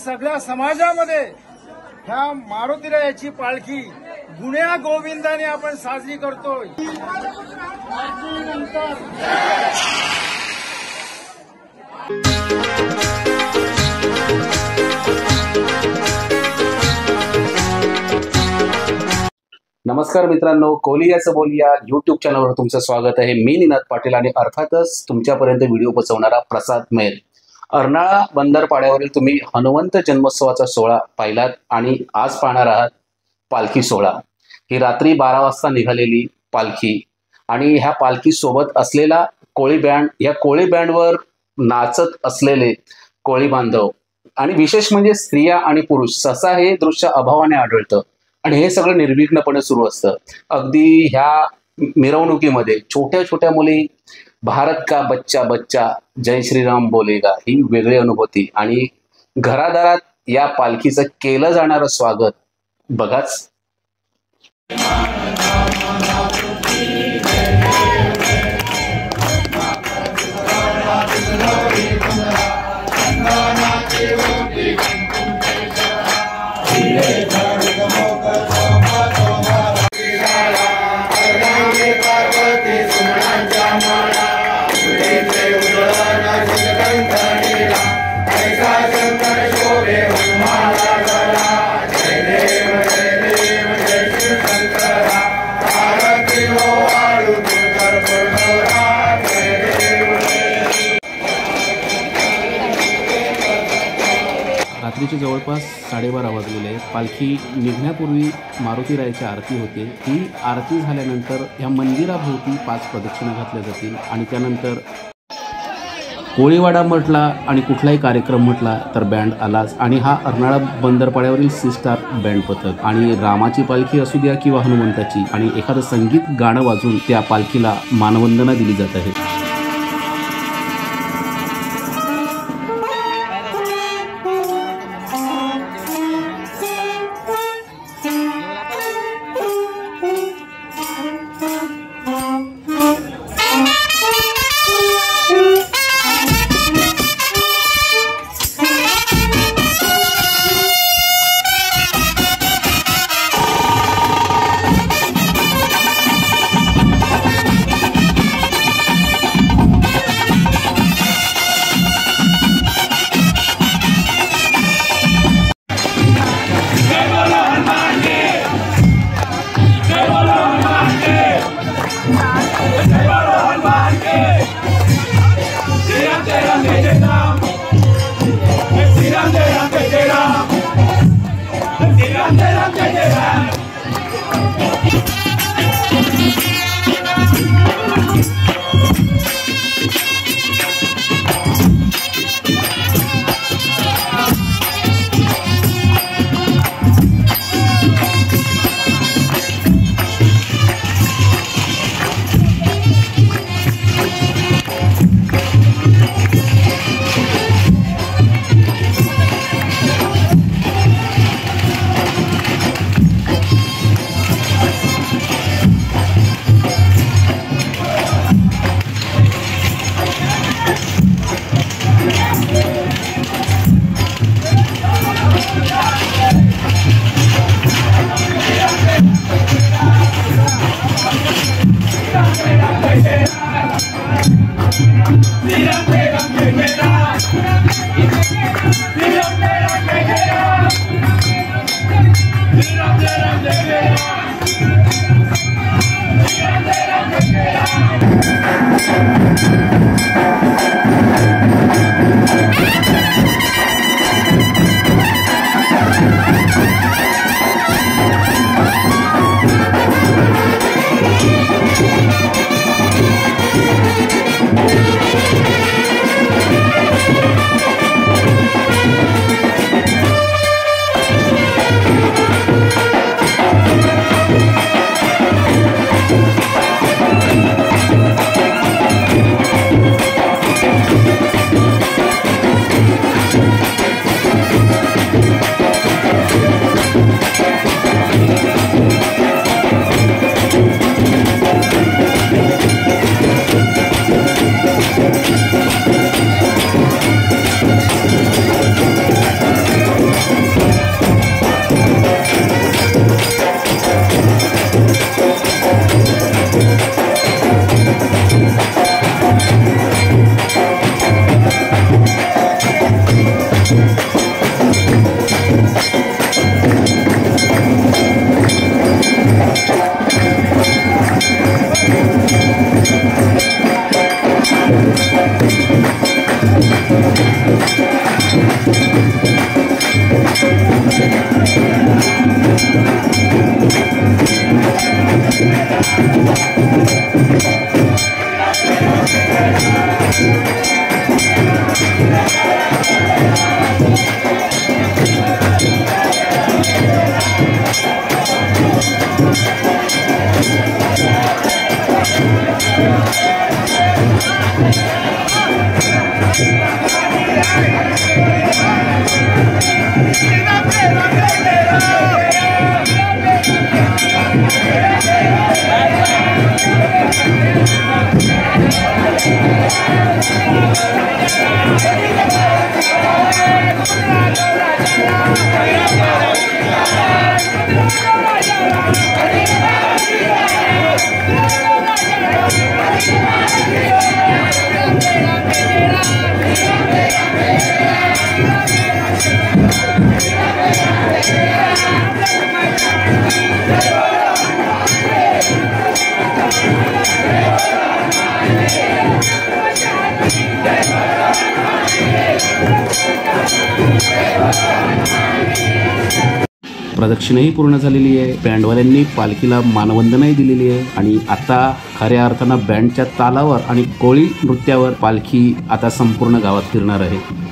सगळ्या समाजामध्ये ह्या मारुतीरायाची पालखी गुण्या गोविंदाने आपण साजरी करतोय। नमस्कार मित्रांनो, कोलियाचं बोलिया यूट्यूब चॅनलवर तुमचं स्वागत आहे। मी निनाद पाटील आणि अर्थातच तुमच्यापर्यंत व्हिडिओ पोहोचवणारा प्रसाद मेल। अर्नाळा बंदरपाड्यावरील तुम्ही हनुमंत जन्मोत्सवाचा सोहळा पाहिलात आणि आज पाहणार आहात पालखी सोहळा। ही रात्री 12 वाजता निघालेली पालखी आणि ह्या पालखी सोबत असलेला कोळी बँड, या कोळी बँडवर नाचत असलेले कोळी बांधव आणि विशेष म्हणजे स्त्रिया आणि पुरुष, सहसा हे दृश्य अभावाने आढळतं आणि हे सगळं निर्विघ्नपणे सुरू असतं। अगदी ह्या मिरवणुकीमध्ये छोट्या छोट्या मुली भारत का बच्चा बच्चा जय श्रीराम बोलेगा ही वेगळी अनुभूती आणि घरादारात या पालखीचं केलं जाणारं स्वागत बघाच। रात्रीचे जवळपास 12:30 वाजलेले आहेत। पालखी निघण्यापूर्वी मारुतीरायाची आरती होते। ही आरती झाल्यानंतर या मंदिराभोवती 5 प्रदक्षिणा घातल्या जातील आणि त्यानंतर कोळीवाडा म्हटला आणि कुठलाही कार्यक्रम म्हटला तर बँड आलाच आणि हा अर्नाळा बंदरपाड्यावरील सिस्टार बँड पथक आणि रामाची पालखी असू द्या किंवा हनुमंताची आणि एखादं संगीत गाणं वाजून त्या पालखीला मानवंदना दिली जात आहे। प्रदक्षिणाही पूर्ण झालेली आहे. बँडवाल्यांनी पालखीला मानवंदनाही दिलेली आहे आणि आता खऱ्या अर्थानं बँडच्या तालावर आणि कोळी नृत्यावर पालखी आता संपूर्ण गावात फिरणार आहे.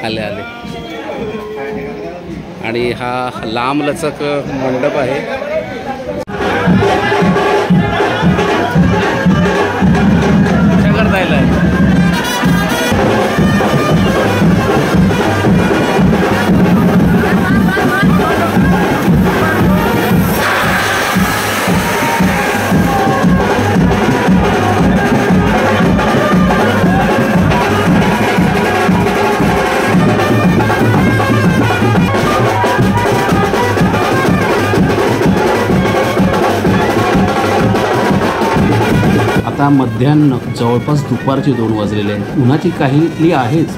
आले आले. आणि हा लांब लचक मंडप आहे. करता येईल. आता मध्याह्न जवळपास दुपारचे 2 वाजलेले आहेत. उन्हाची काहिली आहेच.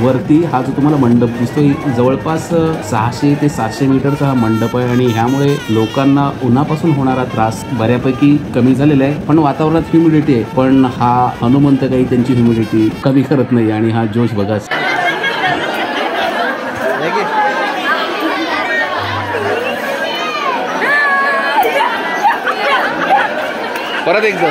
वरती हा जो तुम्हाला मंडप दिसतोय जवळपास 600 ते 700 मीटरचा हा मंडप आहे आणि ह्यामुळे लोकांना उन्हापासून होणारा त्रास बऱ्यापैकी कमी झालेला आहे. पण वातावरणात ह्युमिडिटी आहे. पण हा हनुमंत काही त्यांची ह्युमिडिटी कमी करत नाही. आणि हा जोश बघा. परत एकदा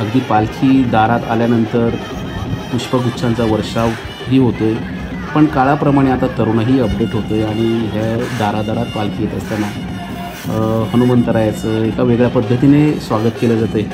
अगदी पालखी दारात आल्यानंतर पुष्पगुच्छांचा वर्षावही होतोय. पण काळाप्रमाणे आता तरुणही अपडेट होतोय आणि ह्या दारादारात पालखी येत असताना हनुमंतरायाचं एका वेगळ्या पद्धतीने स्वागत केलं जातंय.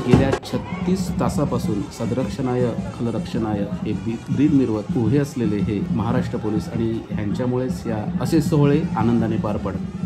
गेल्या 36 तासापासून सदरक्षणाय खलरक्षणाय हे ब्रीद मिरवत उभे असलेले हे महाराष्ट्र पोलीस आणि ह्यांच्यामुळेच या असे सोहळे आनंदाने पार पडत.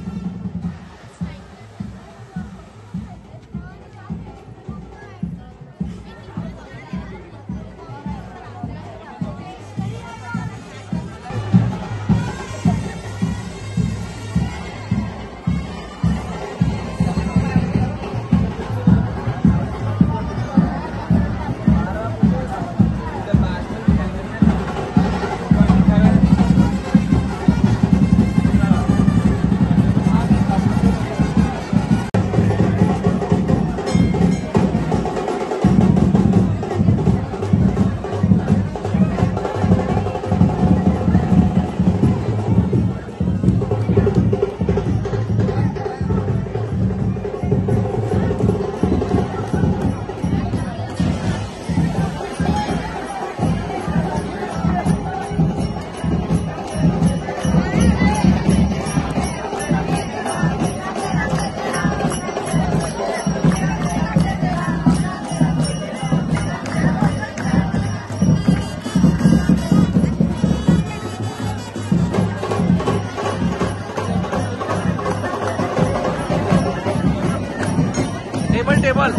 टेबल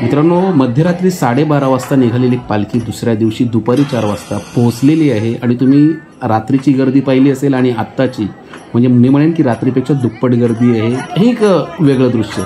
मित्रांनो, मध्यरात्री 12:30 वाजता निघालेली पालखी दुसऱ्या दिवशी दुपारी 4 वाजता पोहोचलेली आहे आणि तुम्ही रात्रीची गर्दी पाहिली असेल आणि आत्ताची, म्हणजे मी म्हणेन की रात्रीपेक्षा दुप्पट गर्दी आहे. हे एक वेगळं दृश्य.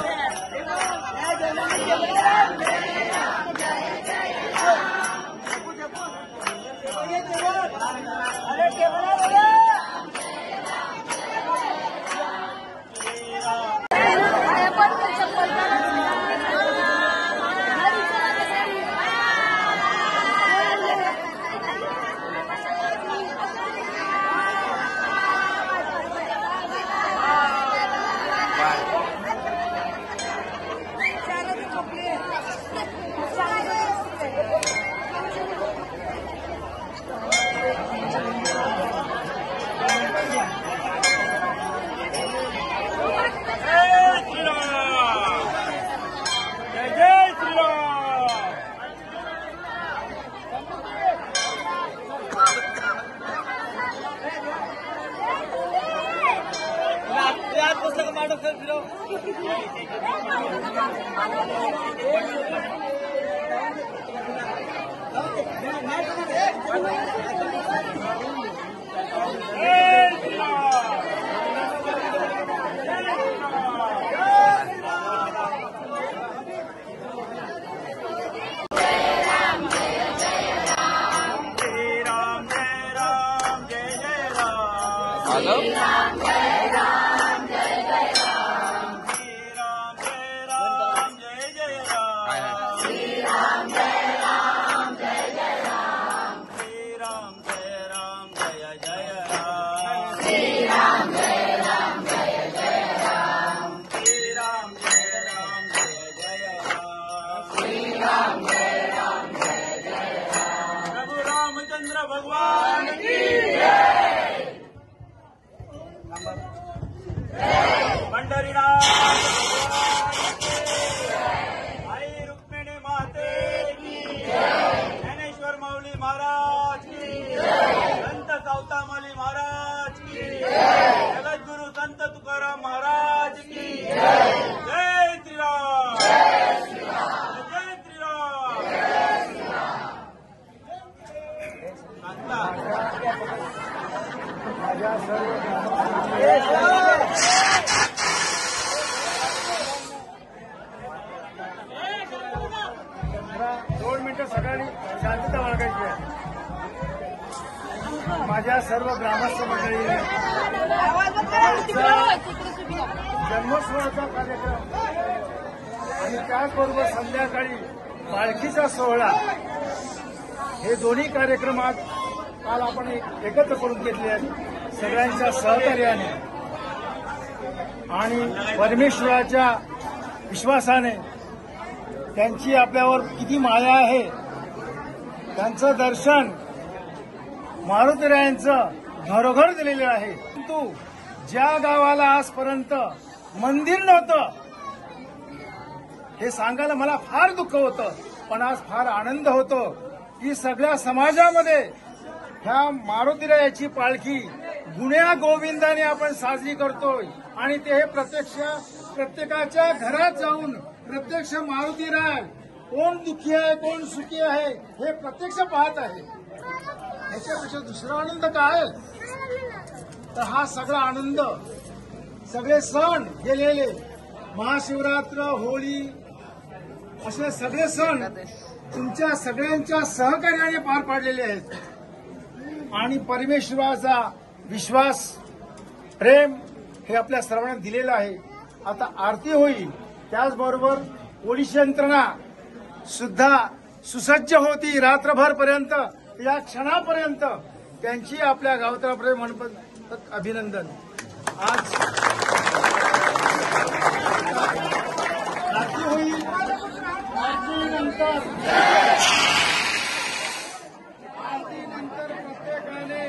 Jai आई रुक्मिणी माते की ज्ञानेश्वर माऊली महाराज की संत सावतामाली महाराज की जगद्गुरु संत तुकाराम महाराज की जय श्रीराम जय श्रीराम दोन मिनिटं सगळ्यांनी शांतता बाळगायची आहे. माझ्या सर्व ग्रामस्थ मंडळी जन्मोत्सवाचा कार्यक्रम आणि त्याचबरोबर संध्याकाळी पालखीचा सोहळा हे दोन्ही कार्यक्रम आज काल आपण एकत्र करून घेतले आहेत सगळ्यांच्या सहकार्याने आणि परमेश्वराच्या विश्वासाने. त्यांची आपल्यावर किती माया आहे, त्यांचं दर्शन मारुतीरायांचं घरोघर दिलेलं आहे. परंतु ज्या गावाला आजपर्यंत मंदिर नव्हतं हे सांगायला मला फार दुःख होतं, पण आज फार आनंद होतो की सगळ्या समाजामध्ये ह्या मारुतीरायाची पालखी गुण्या गोविंदाने आपण साजरी करतोय आणि ते हे प्रत्येकाच्या घरात जाऊन प्रत्यक्ष मारुतीराय कोण दुःखी आहे कोण सुखी आहे हे प्रत्यक्ष पाहत आहे. ह्याच्यापेक्षा दुसरा आनंद काय तर हा सगळा आनंद सगळे सण गेलेले महाशिवरात्र होळी असे सगळे सण तुमच्या सगळ्यांच्या सहकार्याने पार पाडलेले आहेत आणि परमेश्वराचा विश्वास प्रेम हे आपल्या सर्वांना दिलेलं आहे. आता आरती होईल त्याचबरोबर पोलीस यंत्रणा सुद्धा सुसज्ज होती रात्रभरपर्यंत या क्षणापर्यंत. त्यांची आपल्या गावतळापर्यंत मनपूर्वक अभिनंदन. आज आरती होईल आरतीनंतर प्रत्येकाने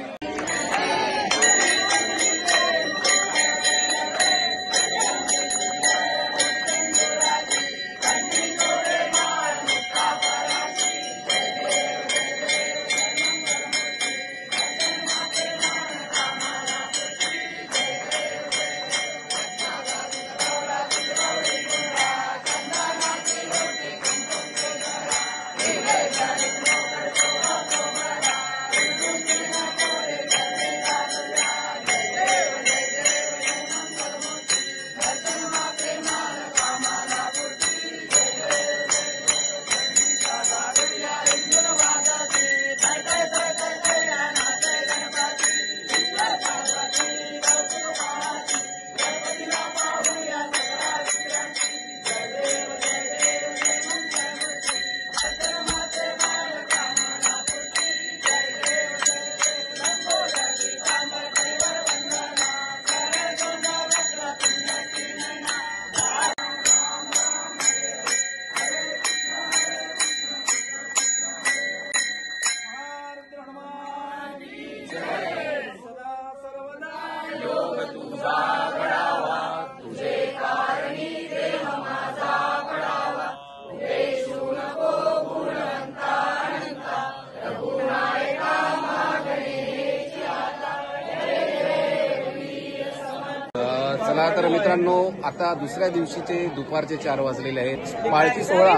चला तर मित्रांनो, आता दुसऱ्या दिवशीचे दुपारचे 4 वाजलेले आहेत. पालखी सोहळा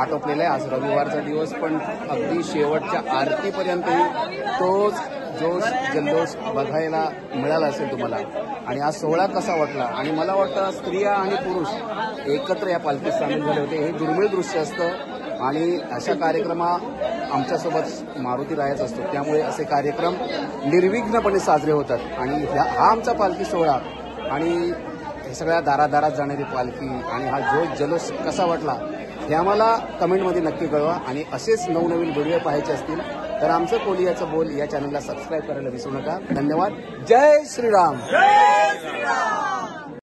आटोपलेला आहे. आज रविवारचा दिवस, पण अगदी शेवटच्या आरतीपर्यंतही तोच जोश जल्लोष बघायला मिळाला असेल तुम्हाला. आणि आज सोहळा कसा वाटला, आणि मला वाटतं स्त्रिया आणि पुरुष एकत्र या पालखीत सामील झाले होते. हे दुर्मिळ दृश्य असतं आणि अशा कार्यक्रमा आमच्यासोबत मारुती रायाच असतो. त्यामुळे असे कार्यक्रम निर्विघ्नपणे साजरे होतात. आणि हा आमचा पालखी सोहळा आणि हे सगळ्या दारादारात जाणारी पालखी आणि हा जोश जल्लोष कसा वाटला हे आम्हाला कमेंटमध्ये नक्की कळवा. आणि असेच नवनवीन व्हिडिओ पाहायचे असतील तर आमचं कोलियाचं बोल या चॅनलला सबस्क्राईब करायला विसरू नका. धन्यवाद. जय श्रीराम.